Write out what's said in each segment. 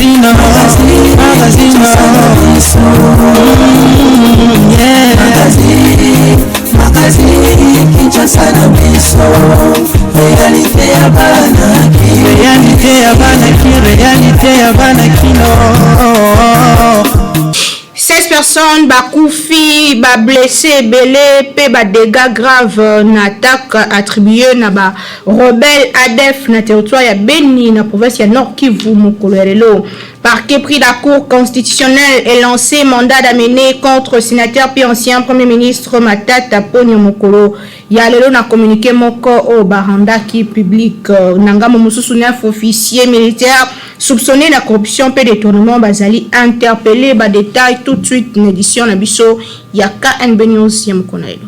Réalité ya bana kino. 16 personnes bakoufi ba blessé belé pe ba dégâts graves na attaque attribuée na ba rebelle ADF na territoire ya Beni na province ya Nord Kivu mokolo ya lelo. Parquet pris la Cour constitutionnelle et lancé mandat d'amener contre sénateur puis ancien Premier ministre Matata Ponyo Mokolo. Ya lelo na communiqué moko au baranda qui public nangamo mususu 9 officiers militaires soupçonnés de corruption et détournement bazali interpellé ba détail tout de suite une édition na biso ya KNB News ya mkonaelo.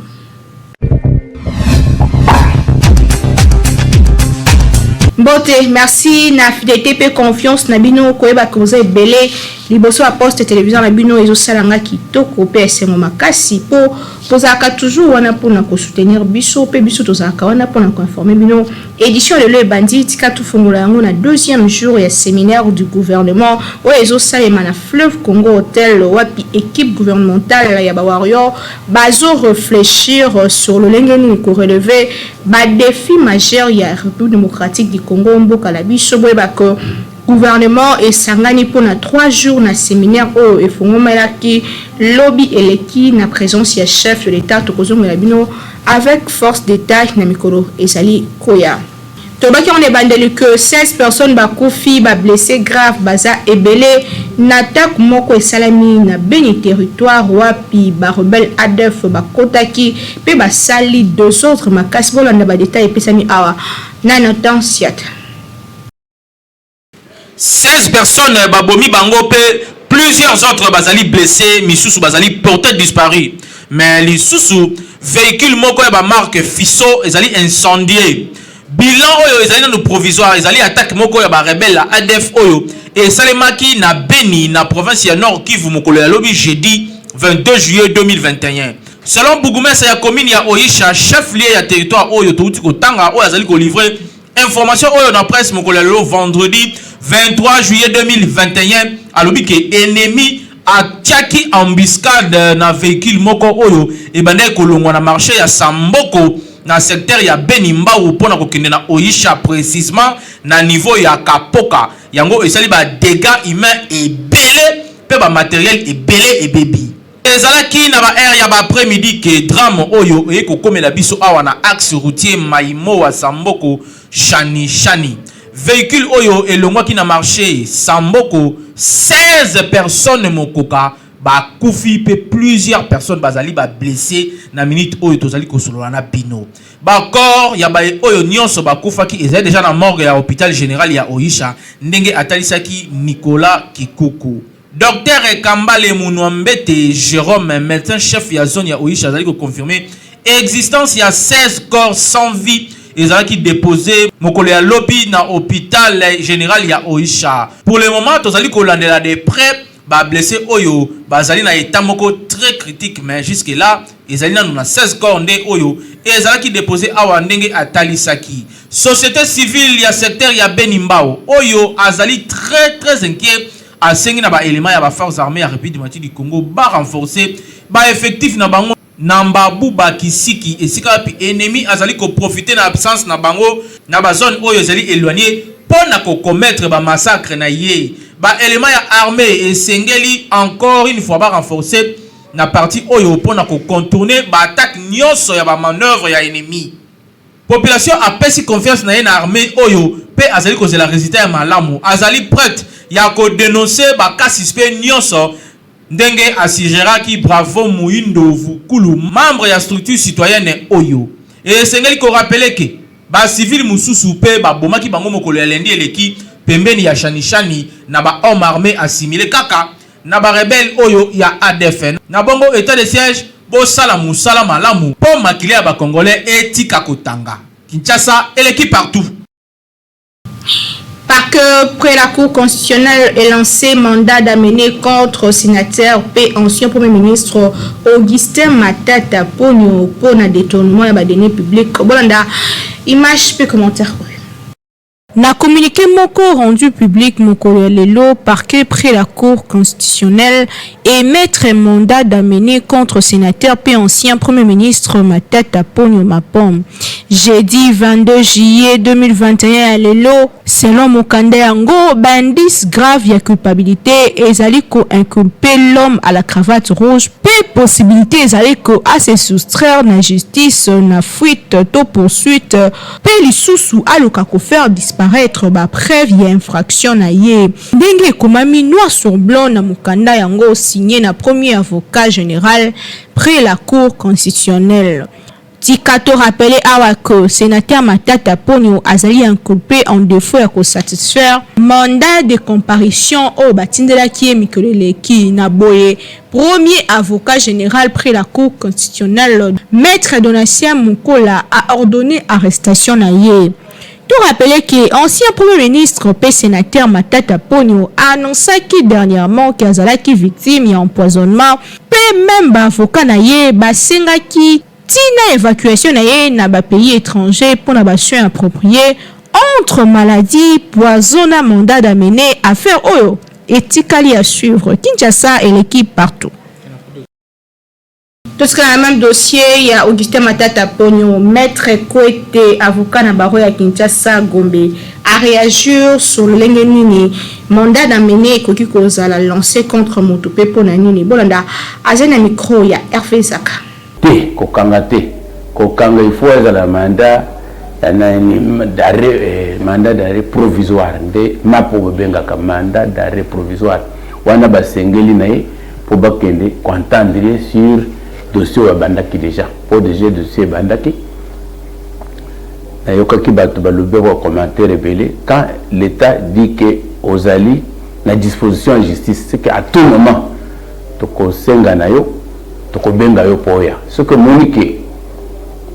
Bote, merci na fidélité pe confiance na bino koyeba ko vous belé liboso a poste télévision na bino ezo salanga kitoko pe esengo makasi po pozaka toujours wana pona ko soutenir biso pe biso tozaka wana pona ko informer bino édition de le bandit tika tout fongola yango na deuxième jour ya séminaire du gouvernement o ezo salema na Fleuve Congo Hotel wapi équipe gouvernementale ya ba warrior bazo réfléchir sur le lengeni ko relever ba défi majeur ya République démocratique du Congo mboka la biso boyeba ko gouvernement et sangani pour 3 jours na séminaire au et fongomelaki lobby eleki na présence ya chef de l'état tokozongo la bino avec force d'état na mikolo ezali koya. Tobaki on est bandeli que 16 personnes bakoufi ba blessé grave baza ebele na attaque moko esalami na Beni territoire wapi ba rebelle ADF bakotaki pe ba sali 2 autres makasi bolanda ba détail pesami awa na notansiat. 16 personnes babomi bango pe plusieurs autres bazali blessés misusu bazali portés disparus mais les sous véhicule moko ba marque Fiso ezali incendié bilan oyo ezali na provisoire ezali attaque moko ya ba rebelle ADF oyo et salemaki na Beni na province ya Nord Kivu mokolo ya lobi jeudi 22 juillet 2021 selon Bougumesa ya commune ya Oisha chef lié ya territoire oyo touti ko tanga oyo azali ko livrer information oyo na presse mokolo ya lelo vendredi 23 juillet 2021 alobi ke ennemi atiaki embuscade na véhicule moko oyo ebandai kolongwa na marché ya Samboko na secteur ya Beni Mbau pona kokende na Oisha précisément na niveau ya Kapoka yango esali ba dégâts humains ebele pe ba matériel ebele ebebi ezalaki na ba air ya ba après-midi ke drame oyo ekokomela biso awa na axe routier Maimo wa Samboko Shani véhicule oyo elongwaki na marché Samboko 16 personnes mokoka ba koufi pe plusieurs personnes bazali ba blessés na minute oyo tozali kosolola na bino ba corps ya ba oyo nyonso ba kufaki ezali déjà na morgue ya hôpital général ya Oisha ndenge atalisaki Nicolas Kikuku. Docteur Kambale Munwambete Jérôme médecin chef ya zone ya Oisha azali ko confirmer existence ya 16 corps sans vie ezalaki déposé mokolo ya lobi na hôpital général ya Oisha. Pour le moment tozali kolandela de près ba blessé oyo bazali na état moko très critique mais jusque là ezali na 16 corps nde oyo ezalaki déposé awa ndenge atalisaki. Société civile ya secteur ya Beni Mbau oyo azali très inquiet asengi na ba éléments ya ba forces armées ya République démocratique du Congo ba renforcer ba effectif na bango namba buba kisiki esika wapi ennemi azali ko profiter na absence na bango na ba zone oyo ezali éloigné pona ko commettre ba massacre na ye ba élément ya armée esengeli encore une fois ba renforcer na partie oyo pona ko contourner ba attaque nyonso ya ba manœuvre ya ennemi. Population a pesi confiance na ye na armée oyo pe azali ko zela résultat ya malamu azali prête ya ko dénoncer ba cas suspect nyonso ndenge asigeraki Bravo Muindo Vukulu membre ya structure citoyenne oyo et sengeli ko rappeler que ba civil mususu pe ba bomaki bango mokolo ya lendi eleki pembeni ya Shani na ba homme armé assimilé kaka na ba rebelle oyo ya ADF na bongo état de siège bo sala musala malamu po makili ya ba congolais etika kotanga Kinshasa eleki partout. Après la Cour constitutionnelle est lancé mandat d'amener contre sénateur P ancien Premier ministre Augustin Matata Ponyo pour un détournement de deniers publics. Bolanda, image peu commentaire. Na communiqué moko rendu public mokolo lelo parquet près la cour constitutionnelle et mettre mandat d'amener contre sénateur puis ancien premier ministre Matata Ponyo Mapom. Jeudi 22 juillet 2021 lelo selon Mokanda yango bandis grave ya culpabilité ezali ko inculper l'homme à la cravate rouge pe possibilité ezali ko à se soustraire na justice na fuite to poursuite pe lisusu aluka ko faire disparaître ba preuve ya infraction na ye ndenge komami noir sur blanc na Mokanda yango signé na premier avocat général près la cour constitutionnelle. Tikato rappelé awako sénateur Matata Ponyo azali inculpé en défaut à satisfaire mandat de comparution au batindela qui mikoleleki na boye premier avocat général près la cour constitutionnelle maître Donatien Mukola a ordonné arrestation na ye. Tout rappeler que ancien premier ministre et sénateur Matata Ponyo a annoncé qui dernièrement qu'il azalaki victime et empoisonnement pe même avocat na ye basengaki tina évacuation na ye na ba pays étranger pour na ba soins appropriés entre maladie poison na mandat d'amener affaire oyo etikali à suivre Kinshasa et l'équipe partout. Tout ce que même dossier il y a Augustin Matata Ponyo maître Kwete avocat na baro ya Kinshasa Gombe a réagir sur le nini mandat d'amener koki kozala lancé contre Motope pona nini bolanda azena micro ya RF Zaka kokanga il faut la mandat d'arrêt provisoire de mapo benga ka mandat d'arrêt provisoire wana basengeli nae pour bakende contendre sur dossier wa bandaki déjà pour déjà dossier bandaki nayoka ki batu balube ko commentaire rebelle quand l'état dit que ozali la disposition de justice c'est qu'à tout moment to kosenga nayo tokobenga yo poya ce que monique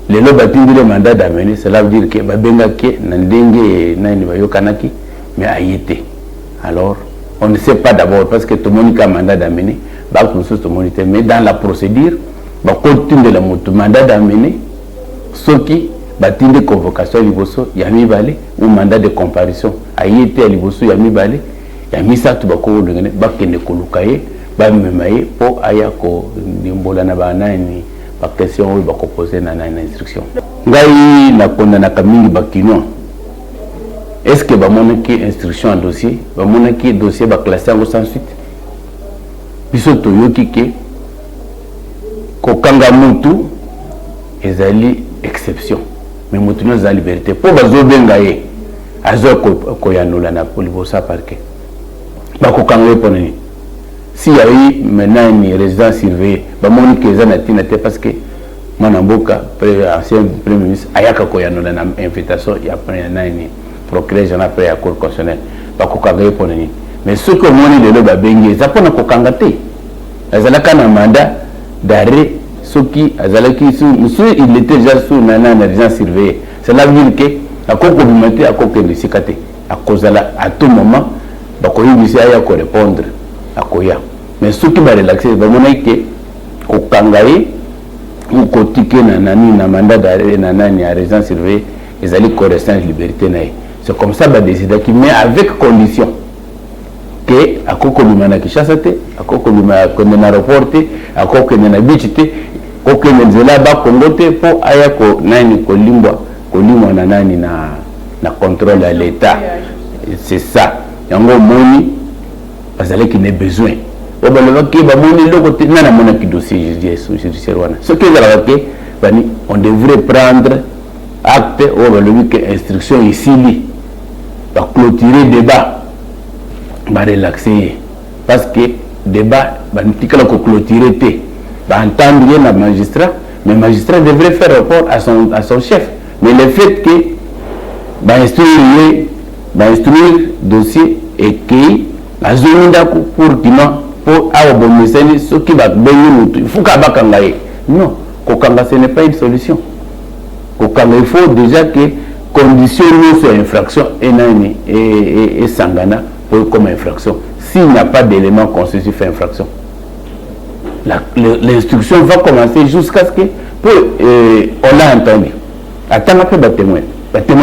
les lois batindi le mandat d'amener cela veut dire que babenga ke ndenge nani bayokanaki mais ayete alors on ne sait pas d'abord parce que tout monique a mandat d'amener ba ko tout moniteur mais dans la procédure ba continue la moto mandat d'amener ce qui batindi convocation liboso ya mibale ou mandat de comparution ayete liboso ya mibale ya misatu bako ngene bakende kolukaye ba memaye po aya ko ndimbola na banani ba question oyo bako poser na instruction ngai na konda na kamingi bakino est-ce que ba monaki instruction en dossier ba monaki dossier ba classé en sans suite biso to yoki ke ko kanga mutu ezali exception mais mutu no za liberté po bazo bengaye azo ko yanula na polibosa parquet ba ko kanga ponani si y a eu maintenant une résidence surveillée, bah mon parce que mon amboka ancien premier ministre ayaka koyano na invitation il y a une procureur général après la cour constitutionnelle ba kokanga ponani mais ce que moni de ba bengi za pona kokanga te azalaka na mandat d'arrêt ce qui azalaki monsieur il était déjà sous nana résidence surveillée cela veut dire que la cour communautaire a kokende sikate à cause à tout moment ba koyibisi aya ko répondre akoya mais ce qui va relaxer va monaike au kangaye ou kotike na nani na mandat d'arrêt na nani à résidence surveillée ils allaient correspondre liberté nae c'est comme ça va décider qui mais avec condition que akoko lumana Kinshasa te akoko lumana kondena reporter akoko na bichite koko nzela ba Congo te po aya ko nani ko limbwa na nani na contrôle à l'état c'est ça yango moni parce qu'il n'a besoin. On va le dire, ce que on devrait prendre acte, on va le dire que instruction ici, va clôturer le débat, va relaxer. Parce que le débat, va clôturer, va entendre le magistrat, mais le magistrat devrait faire rapport à son chef. Mais le fait que va instruire le dossier et que la zone pour Kima, pour Awabomeseni, ce qui va bénir, il faut qu'Abakangaye. Non, Kokanga, ce n'est pas une solution. Kokanga, il faut déjà que conditionner sur infraction et Sangana pour comme infraction. S'il n'y a pas d'éléments constitutifs infraction, l'instruction va commencer jusqu'à ce que, on l'a entendu. Attends un peu, témoin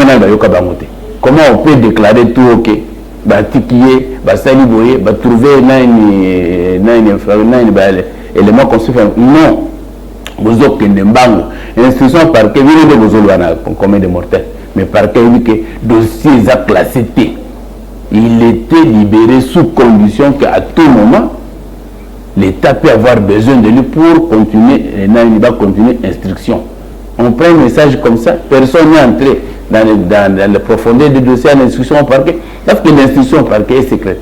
n'a pas yoka bangote. comment on peut déclarer tout ok batikiye basali boye ba trouver élément constitutionnel non vous okende mbango instruction parquet vient de vous commun de mortels mais parquet dit que dossier est classé T. Il était libéré sous condition qu'à tout moment l'État peut avoir besoin de lui pour continuer l'instruction. On prend un message comme ça, personne n'est entré dans la profondeur du dossier à l'instruction au parquet, parce que l'instruction au parquet est secrète.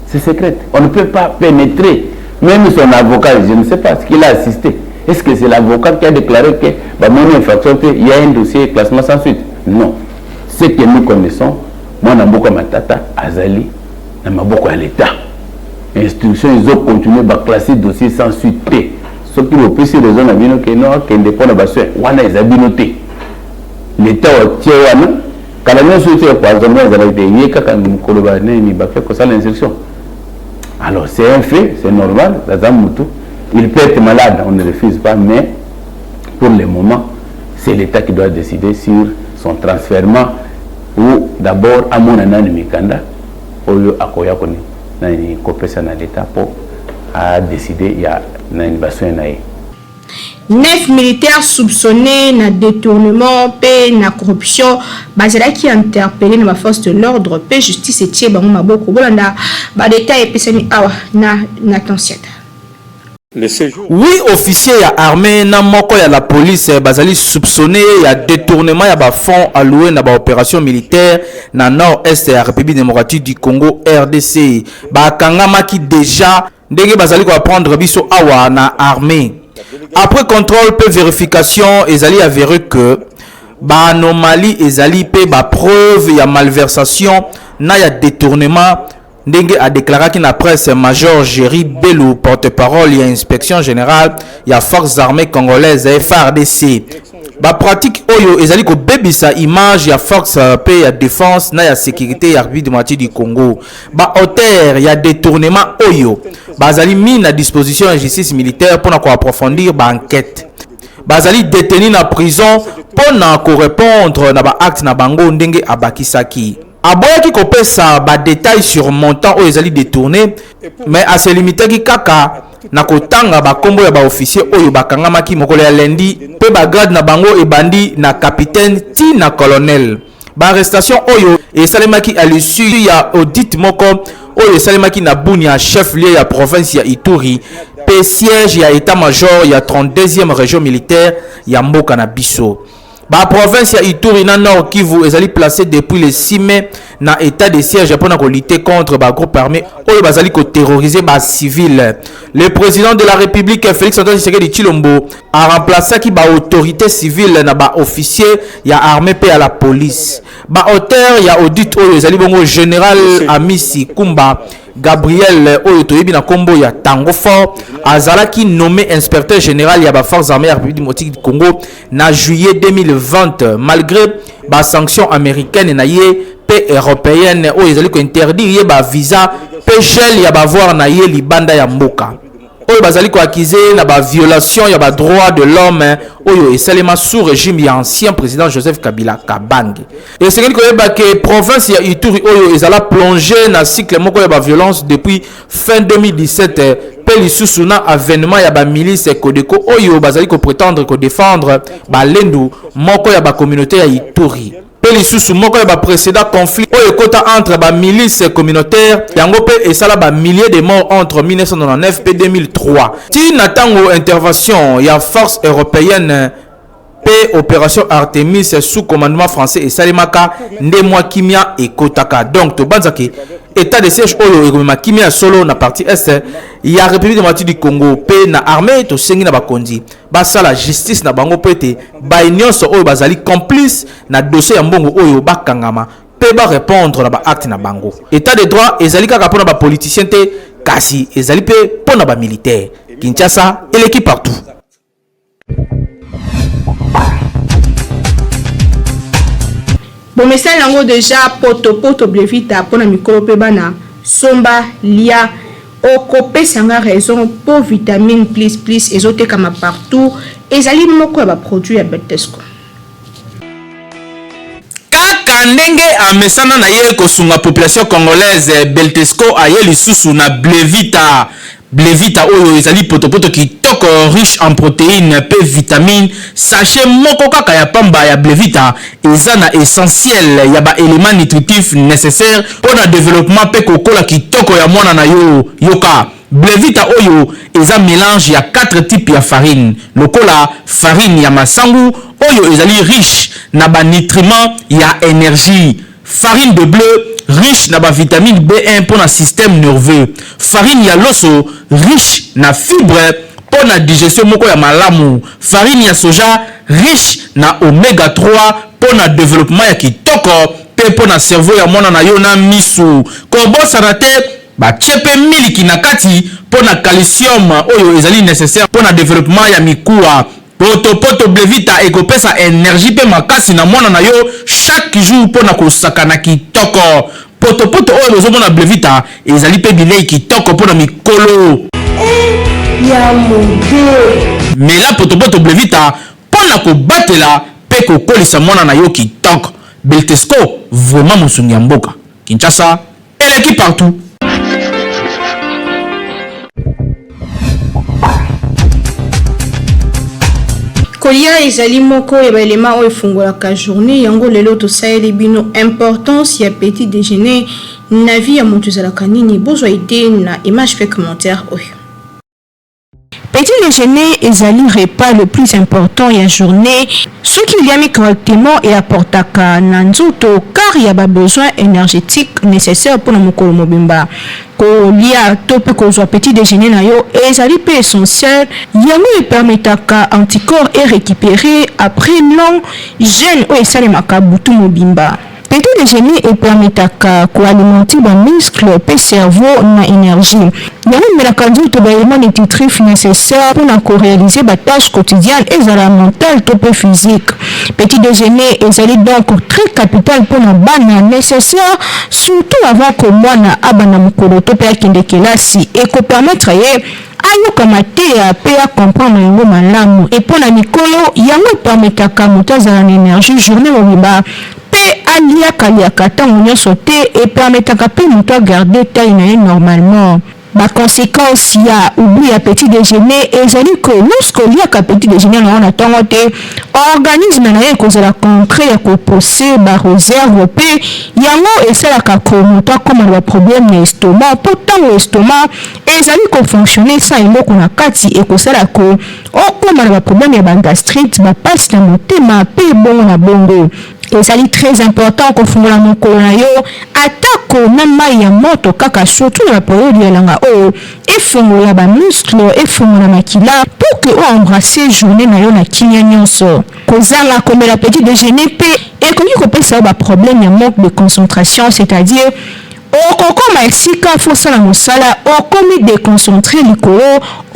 C'est secret. On ne peut pas pénétrer. Même son avocat, je ne sais pas ce qu'il a assisté. Est-ce que c'est l'avocat qui a déclaré que mon infraction, il y a un dossier classement sans suite? Non. Ce que nous connaissons, moi, Namboka Matata, Azali, Namaboko à l'État. Instruction, ils ont continué à classer le dossier sans suite. Ce qui vous plus raison à bien que non, qu'il dépend de bassin. Wana ils ont noté. L'État a tiré wana. Quand la nation est par exemple, ils ont été liés quand nous collaborons, ils ont fait que ça l'instruction. Alors c'est un fait, c'est normal. Il peut être malade, on ne refuse pas, mais pour le moment, c'est l'État qui doit décider sur son transfert ou d'abord à mon anan Mikanda, au lieu à Koyakoni, dans une coopération à l'État pour décider il y a une bassin. 9 militaires soupçonnés de détournement et de corruption, basé qui interpellé dans la force de l'ordre, paix, justice et tiers, maboko, bolanda, détail et pesani awa na tensiata. Oui, officier ya armée na moko ya la police bazali soupçonné ya détournement ya ba fonds alloués na ba opération militaire na nord-est ya République démocratique du Congo RDC. Ba kangamaki déjà ndenge bazali ko prendre biso awa na armée. Après contrôle pe vérification ezali avéré que ba anomalie ezali pe ba preuve ya malversation na ya détournement. Ndenge a déclaré qu'il na presse Major Jerry Belou, porte-parole et inspection générale il y a forces armées congolaises FARDC. Ba pratique oyo ezali ko bebisa image ya force pe ya défense na ya sécurité ya République démocratique du Congo. Ba auteur ya détournement oyo bazali mis na disposition de justice militaire pour na approfondir ba enquête. Bazali détenu na prison pour na ko répondre na ba acte na bango ndenge abakisaki. Aboyaki kopesa ba détails sur montant oyo ezali détourné mais a se limiter ki kaka na kotanga ba kombo ya ba officier oyo bakangamaki mokolo ya lundi pe ba grade na bango ebandi na capitaine ti na colonel. Ba arrestation oyo esalemaki à l'issue ya audit moko oyo esalemaki na Bunia chef lieu ya province ya Ituri pe siège ya état-major ya 32e région militaire ya mboka na biso. La province ya Ituri na Nord Kivu ezali placé depuis le 6 mai na état de siège pour lutter contre ba groupe armé oyo bazali ko terroriser ba civil. Le président de la République Félix Antoine Tshisekedi Tshilombo a remplacé ki ba autorité civile na ba officier ya armée pe à la police. Ba auteur ya audit oyo ezali bongo général Amisi Kumba Gabriel oyo toyebi na kombo ya Tango Fort azalaki nommé inspecteur général ya ba forces armées République démocratique du Congo na juillet 2020 malgré ba sanctions américaines na ye pe européenne oyo ezali ko interdire ba visa pe gel ya ba voir na ye libanda ya mboka oyo bazali ko accuser na ba violation ya ba droit de l'homme oyo esalema sous régime ya ancien président Joseph Kabila Kabange. Et c'est que province ya Ituri oyo ezala plongé na cycle moko ya ba violence depuis fin 2017 pe lisusu na avènement ya ba milice Kodeko oyo bazali ko prétendre ko défendre ba lendu moko ya ba communauté ya Ituri. Pe lisusu moko ya ba précédent conflit oyo kota entre ba milice communautaire yango pe esala ba milliers de morts entre 1999 et 2003. Ti natango intervention ya force européenne pe opération Artemis sous commandement français et salimaka ndemwa kimia et kotaka. Donc to banzaki état de siège oyo ekomema kimia solo na partie est ya République démocratique du Congo pe na armée to sengi na bakonzi basala justice na bango pete ba nyonso oyo bazali complice na dossier ya mbongo oyo bakangama pe ba répondre na ba acte na bango. État de droit ezali kaka pona ba politicien te kasi ezali pe pona ba militaire. Kinshasa et l'équipe partout. Bon message lango déjà poto blevita pona mikolo pe bana somba lia okope sanga raison pour vitamine plus ezote kama partout ezali moko ya ba produit ya Betesco. Kaka ndenge amesana na ye kosunga population congolaise Beltesco aye lisusu na Blevita oyo ezali potopoto kitoko riche en protéines pe vitamine. Sachet moko kaka ya pamba ya Blevita eza na essentiel ya ba éléments nutritifs nécessaires pour le développement pe kokola kitoko ya mwana na yo yoka. Blevita oyo eza mélange ya 4 types ya farine. Lokola farine ya masangu oyo ezali riche na ba nutriments ya énergie. Farine de bleu riche na ba vitamine B1 pour le système nerveux. Farine ya loso riche na fibre pour la digestion moko ya malamu. Farine ya soja riche na oméga 3 pour le développement ya kitoko pe pour na cerveau ya mwana na yo na misu. Kobosa na te ba chepe miliki na kati pour na calcium oyo ezali nécessaire pour le développement ya mikuwa. Poto Blevita ekopesa énergie pe makasi na mwana na yo chaque jour pour na kosaka na kitoko. Poto oyo ozomona Blevita ezali pe bilei kitoko pour na mikolo. Ya mode. Mais là poto Blevita pour na kobatela pe kokolisa mwana na yo kitoko. Beltesco vraiment mosungi ya mboka. Kinshasa eleki partout. Kolia ezali moko ya ba élément oyo fungolaka journée yango lelo to saeli bino importance ya petit déjeuner na vie ya moto ezalaka nini bozwa idée na image pe commentaire oyo. Petit déjeuner ezali repas le plus important ya journée ce qui liami correctement et apportaka na nzoto car il y a besoin énergétique nécessaire pour le mokolo mobimba. Kolia to pe kozwa petit déjeuner na yo ezali pe essentiel yango permetaka anticorps et récupérer après long jeûne o esalemaka butu mobimba. Petit déjeuner et permetaka alimenter ba muscle pe cerveau na énergie. Yango melaka nzoto ba éléments nutritifs nécessaires pour réaliser ba tâches quotidiennes et mentale to pe physique. Petit déjeuner ezali donc très capital pour na bana nécessaire surtout avant que mwana abana mokolo to pe akende kelasi et ko permettre ye ayoka mateya pe ya comprendre yango malamu et pour na mikolo yango permetaka moto azala na énergie journée mobimba pe aliaka ntango nyonso te et permetaka pe moto agarder taille na ye normalement. Ba conséquence ya oubli ya petit déjeuner ezali que lorsque liaka petit déjeuner na ona tongo te organisme na ye kozala contre ya kopose ba réserve pe yango esalaka ko moto akoma na ba problème ya estomac po tango estomac ezali ko fonctionner sans eloko na kati e kosala ko okoma na ba problème ya ba gastrite ba passe na motema pe bongo na bongo. ezali très important kofungola mokolo na yo atako na mai ya moto kaka surtout na période ya langa o efungola ba muscle efungola makila pour que o embrasser journée na yo na kinya nyonso kozanga komela petit déjeuner pe ekoki kopesa ba problème ya manque de concentration c'est-à-dire okokoma esika fosala mosala okomi déconcentré likolo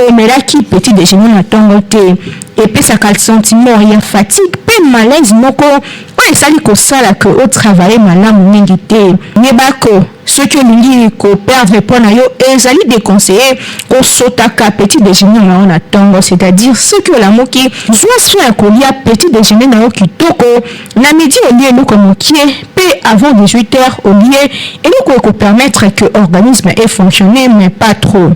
omelaki petit déjeuner na ntongo te epesaka sentiment ya fatigue pe malaise moko oyo esali kosala ke otravaille malamu mingi te yebako soki olingi koperdre mpo na yo ezali déconseillé kosotaka petit déjeuner na yo na ntongo c'est-à-dire soki olamoki zwa soin ya kolia petit déjeuner na yo kitoko na midi olie eloko mokie pe avant 18h olie eloko ekopermettre que organisme ait fonctionné mais pas trop.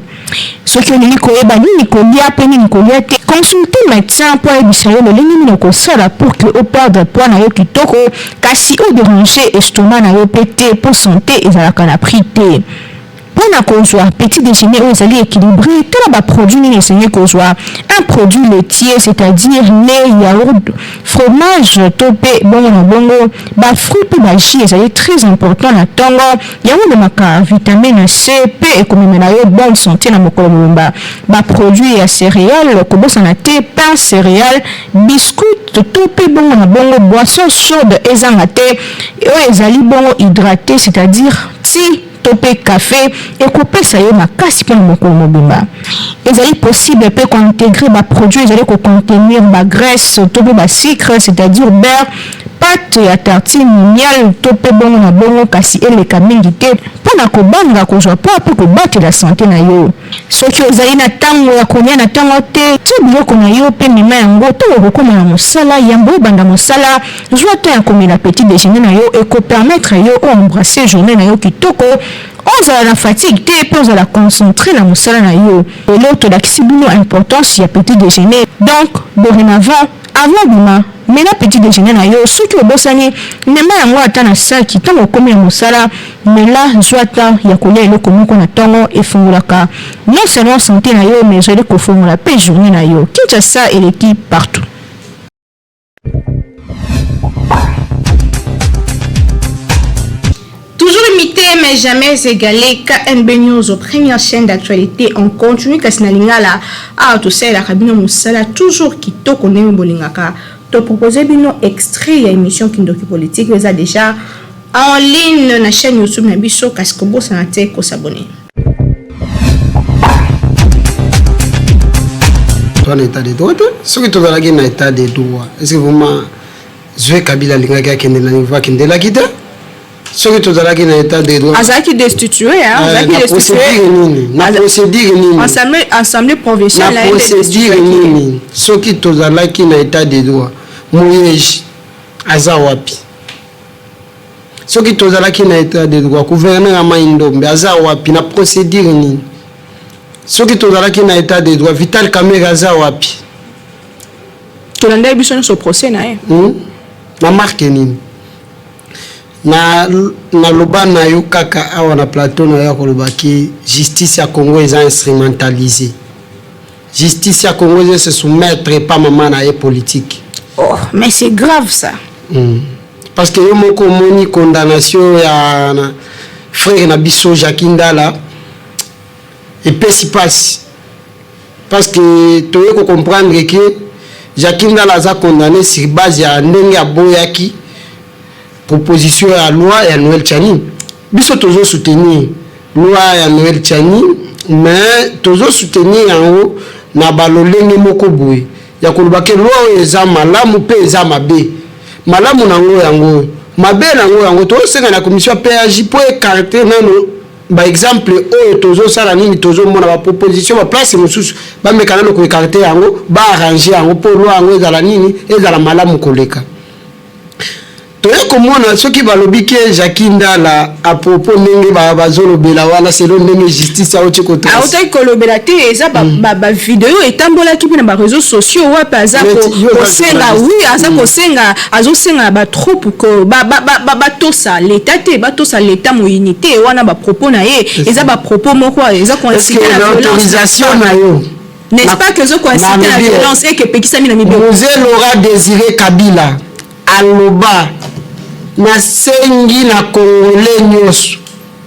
Soki olingi koyeba nini kolia pe nini kolia te consulter médecin po ayebisa yo lolenge nini okosala pour que operdre poids na yo kitoko kasi odéranger estomac na yo pe te po santé ezalaka na prix te. Pona kozwa petit déjeuner oyo ezali équilibré tala ba produit nini esengi kozwa un produit laitier c'est-à-dire lait, yaourt, fromage to pe bongo na bongo ba fruit pe ba jus ezali très important na ntongo yango ememaka vitamine C pe ekomemela yo bonne santé na mokolo mobimba ba produit ya céréales kobosana te pain céréales biscuit to pe bongo na bongo boisson chaude ezanga te oyo ezali bongo hydraté c'est-à-dire ti to pe café ekopesa yo makasi mpona mokolo mobimba. Ezali possible pe kointégrer baproduit ezali kocontenir bagraisse to pe basucre, c'est-à-dire beurre, pâte ya tartine, miel to pe bongo na bongo kasi eleka mingi te mpona kobanga kozwa mpo kobatela sante na yo. Soki ozali na ntango ya kolia na ntango te tia biloko na yo mpe mema yango to okokoma na mosala yambo obanda mosala zwa te ya komela petit déjeuner na yo ekopermettre yo oembrasser journée na yo kitoko ozala na fatigue te mpe ozala concentré na mosala na yo. Lelo tolakisi bino importance ya petit déjeuner. Donc dorénavant avant bima mena petit déjeuner na yo soki obosani mema yango ata na saki ntango okomi ya mosala mela zwa ta ya kolia eloko moko na ntongo efungolaka non seulement santé na yo mais ezali kofungola mpe journée na yo. Kinshasa eleki partout. Toujours imité mais jamais égalé. KNB News aux premières chaînes d'actualité. On continue Kasina Lingala à tout ça la cabine Moussala toujours qui to connaît Bolingaka. To proposer bino extrait ya émission Kindoki politique mais déjà en ligne na chaîne YouTube na biso Kaskobo sanate ko s'abonner. Toi l'état de droit, ce que tu as là état de droit. Est-ce que vraiment Zoé Kabila Lingaka qui est là va qui est là qui ce que tu as là qui est état de droit. Azaki destitué hein, Azaki destitué. Na procédure nini? Assemblée provinciale la procédure nini? Ce que tu as là qui est état de droit. Moyeji azawapi soki tozalaki na état de droit gouverneur ya Maindombe azawapi na procédure nini soki tozalaki na état de droit Vital Kamerhe azawapi tolanda biso nyonso procès na ye na marque nini na loba na yo kaka awa na plateau na yo kolobaki justice ya Congo eza instrumentalisée justice ya Congo eza se soumettre pas maman na ye politique. Oh, mais c'est grave ça. Parce que yo moko moni condamnation ya frère Nabiso Jakindala et puis si passe parce que tu veux comprendre que Jakindala a condamné sur base ya ndenge ya boyaki proposition ya loi ya Noël Tchani. Biso tozo soutenir loi ya Noël Tchani mais tozo soutenir en haut na balolenge moko boye. Ya kolobake loi eza malamu pe eza mabe malamu nango yango mabe nango yango to senga na commission PAJ po écarter nano ba exemple oyo tozo sala nini tozo mona ba proposition ba place mususu ba mekana ko écarter yango ba arranger yango po loi yango ezala nini ezala malamu koleka to ekomona soki balobi ke Jakindala à propos ndenge bazolobela wana selon ndenge justice a oti koto auta kolobela te eza ba vidéo etambolaki pe na ba réseaux sociaux wapi aza ko senga oui aza ko senga azo senga ba troupe ko ba tosa l'état te ba tosa l'état mo unité wana ba propos na ye eza ba propos moko eza ko inciter la autorisation na yo n'est-ce pas que zo ko inciter la violence et que pekisa mina mibe Mzee Laurent Désiré Kabila aloba na sengi na Congolais nyonso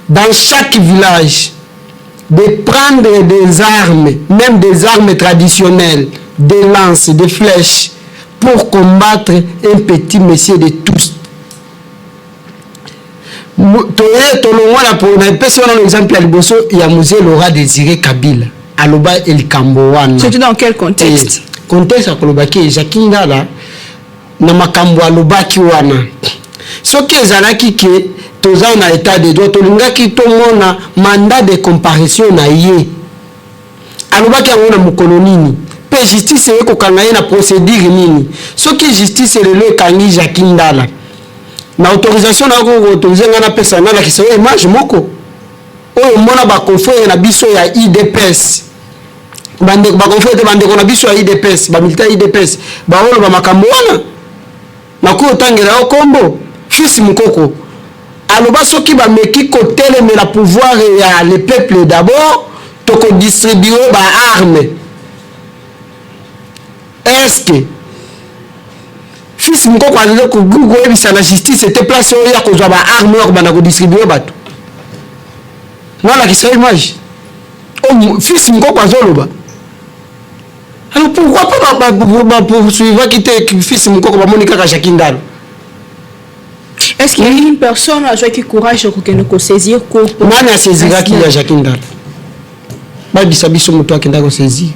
dans chaque village de prendre des armes, même des armes traditionnelles, des lances, des flèches pour combattre un petit monsieur de tous. Exemple il y a Mzee Laurent Désiré Kabila aloba elikambo wana. C'était dans quel contexte? Contexte akolobaki Jakindala na makambo alobaki wana soki ezalaki ke toza na état de droit tolingaki tomona mandat de comparution na ye alobaki yango na mokolo nini pe justice ekokanga ye na procédure nini soki justice lelo ekangi Jakindala na autorisation na autorisé nga na pesa nga na kiso image moko oyo mona ba confrère na biso ya IDPS bande ba confrère bande ko na biso ya IDPS ba militaire IDPS ba olo ba makambo wana na ko tangela o kombo fils Mukoko aloba soki ba meki ko telemela pouvoir ya le peuple d'abord to ko distribuer ba armes est-ce que fils Mukoko a dit que Google ebisa la justice était placé ya ko ba armes ko bana ko distribuer bato voilà qui serait image oh fils Mukoko azoloba. Alors pourquoi pas poursuivre qui était fils Mukoko ba monika ka Jakindala Est-ce qu'il y a une personne a joué qui courage pour que nous saisir pour Nana saisira qui y a Jacquindal. Ba bisabiso muto akenda ko saisir.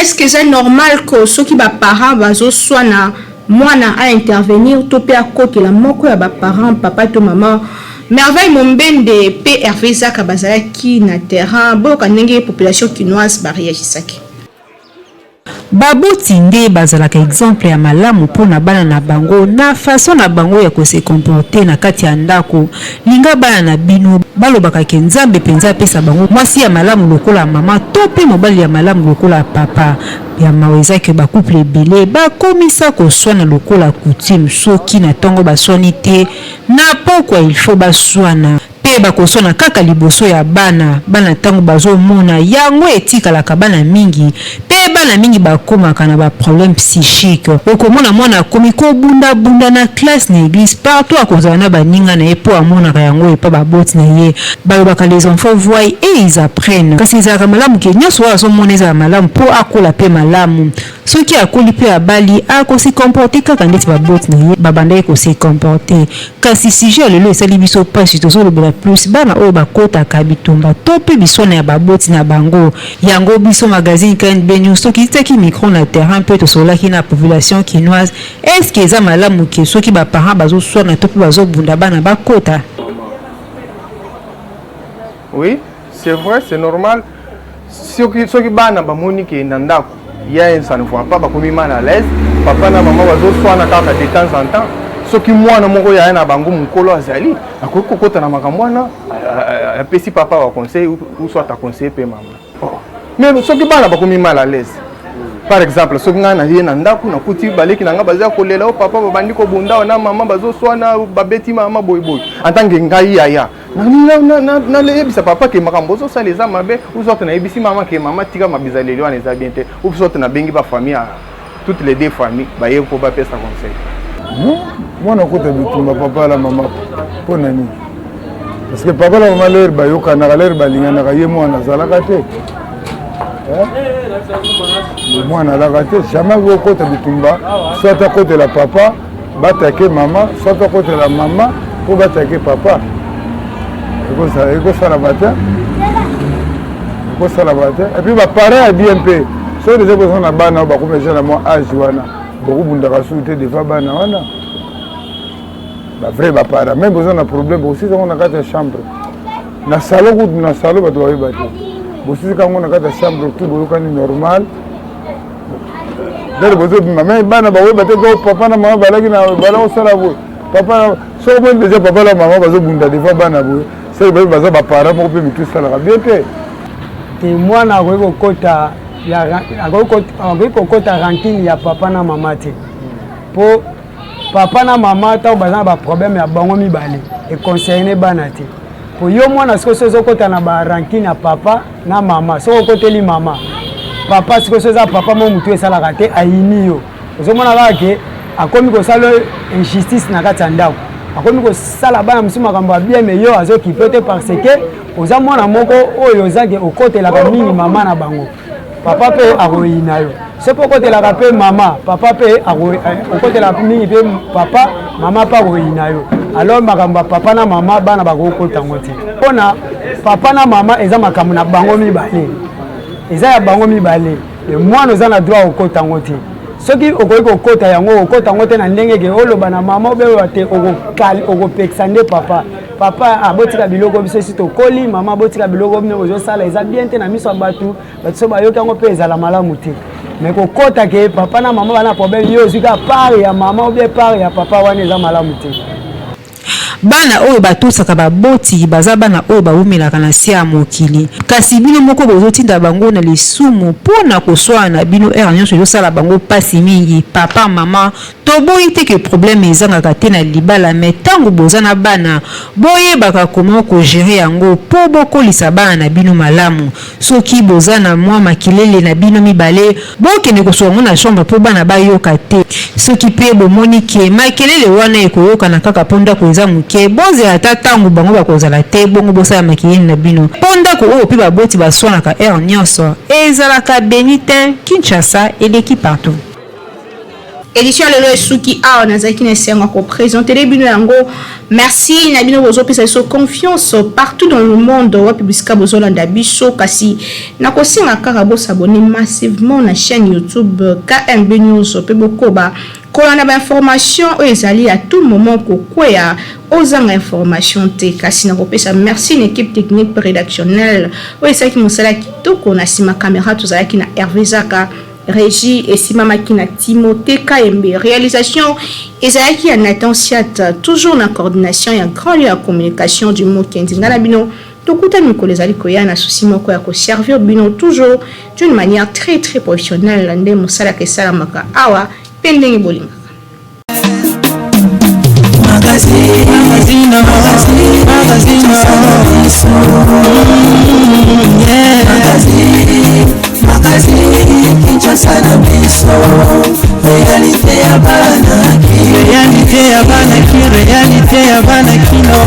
Est-ce que c'est normal que ceux qui sont parents bazo soit na mwana à intervenir to pe akoki la moko ya ba parents papa to maman merveille mombende PRV zaka bazala ki na terrain boka ndenge population kinoise barrière chisaki baboti nde bazalaka exemple ya malamu mpona bana na bango na façon na bango ya kose comporter na kati ya ndako linga bana na bino balobaka ke nzambe penza pesa bango mwasi ya malamu lokola mama to pe mobali ya malamu lokola papa ya maweza ke ba couple ebele bakomisa koswana lokola coutume soki na ntongo baswani te na pokwa il faut baswana pe bakoswana kaka liboso ya bana ntango bazomona yango etikalaka bana mingi pe bana mingi bakomaka na ba problème psychique okomona mwana akomi kobunda na classe na église partout akozala na baninga na ye po amonaka yango epa baboti na ye balobaka les enfants voient et ils apprennent kasi ezalaka malamu ke nyonso oyo azomona ezala malamu po akola pe malamu soki akoli pe abali akosi comporter kaka ndeti baboti na ye babandaki kosi comporter kasi sujet lelo esali biso pasi tozolobela plus bana oyo bakotaka bitumba to pe biswana ya baboti na bango yango biso magazine KNB News soki itaki micro na terrain pe tosolaki na population kinoise est-ce que eza malamu ke soki baparents bazoswana to pe bazobunda bana bakota? Oui, c'est vrai, c'est normal. Soki bana bamoni ke na ndako ça ne voit pas bakomi mal à l'aise papa na maman bazoswana kaka de temps en temps soki mwana moko ya na bango mukolo azali akoki kokota na makambo wana apesi papa wa conseil ou soit ta conseil pe maman mais soki bana bakomi mal à l'aise par exemple soki nga na ye na ndako na kuti baleki na nga bazia kolela o papa babandi ko bunda na mama bazoswana babeti mama boy en tant que ngai yaya na lebisa papa ke makambo zo sala eza mabe ou soit na ebisi mama ke mama tika mabizaleli wana eza bien te ou soit na bengi ba famille toutes les deux familles ba ye ko ba pesa conseil mwana kota bitumba papa la mama pona ni parce que papa la mama leur ba yoka na leur balingana ka ye mwana zalaka te mwana alaka te jamais okota bitumba soit à côté la papa batake mama soit à côté la mama pour batake papa ekosala bata et puis baparent ya bien mpe soki eza besoin na bana oyo bakomesa na mwa age wana bokobundaka suki te defa bana wana bavrai baparent même besoin na problème bokosisa ngo na kati ya chambre na salo kutu na salo bato bayeba te bosisika yango na kati ya chambre tu boyokani normal dere bozobima me bana bakoyeba te ko papa na mama balaki na bala kosala boye papa soko moni deja papa na mama bazobunda defa bana boye seki baza baparent moko mpe mitu esalaka bien te te mwana akoki kokota rankine ya papa na mama te mpo papa na mama ntango baza na baproblème ya bango mibale econcerne bana te po yo mwana sikoyo ozokota na barankine ya papa na mama soki okoteli mama papa sikoyo eza papa mo mutu esalaka te ayini yo ozomona kaka ke akomi kosala injustice na kati ya ndako akomi kosala bana mosusu makambo ya bien me yo azokipe te parce que oza mwana moko oyo ozake okotelaka mingi mama na bango papa mpe akoyina yo soki okotelaka mpe mama papa mpe okotelaka mingi mpe papa mama mpe akoyina yo alors makambo ya papa na mama bana bakokota ngo te mpona papa na mama eza makambo na bango mibale eza ya bango mibale mwana oza na droit okota ngo te soki okoki kokota yango te na ndenge ke oloba na mama obewa te okopekisa nde papa abotika biloko biso esi tokoli mama abotika biloko bino ozosala eza bien te na miso ya bato so bayoki yango mpe ezala malamu te mais kokota ke papa na mama bana problème yo ozwika part ya mama obie part ya papa wana eza malamu te bana oyo batosaka baboti baza bana oyo bawumelaka na se ya mokili kasi bino moko bozotinda bango na lisumu mpona koswana bino ere nyonso ezosala bango pasi mingi papa mama toboyi te ke problème ezangaka te na libala me ntango boza na bana boyebaka koma kogere yango mpo bokolisa bana na bino malamu soki boza na mwa makelele na bino mibale bokende kosoka ngo na chambre mpo bana bayoka te soki mpe bomoni ke makelele wana ekoyokana kaka mpo ndako eza moke bozela ata ntango bango bakozala te bongo bosala makiyeni na bino mpo ndako oyo mpe baboti baswanaka aire nyonso ezalaka beni te. Kinshasa eleki partout. Édition lelo esuki awa nazalaki na esengo ko présenter bino yango. Merci na bino bozo pesa so confiance partout dans le monde wa publicité bozolanda biso kasi na kosinga kaka bo s'abonner massivement na chaîne YouTube KMB News pe bokoba kolanda ba information o ezali à tout moment ko kwea ozanga information te kasi na kopesa merci une équipe technique rédactionnelle o esaki mosala kitoko na sima caméra tozalaki na Hervé Zaka Régie et Simama Kina Timothée KMB. Réalisation Ezaki Nathan Siat. Toujours en coordination et en grand lieu de communication du mot Kendingana Bino. Tokuta Mikolezali Koya na souci moko ya ko servir Bino toujours d'une manière très très professionnelle. Lande Moussala Kesala Maka Awa Pendeng Bolinga. Kinshasa na biso réalité ya bana ki réalité ya bana kino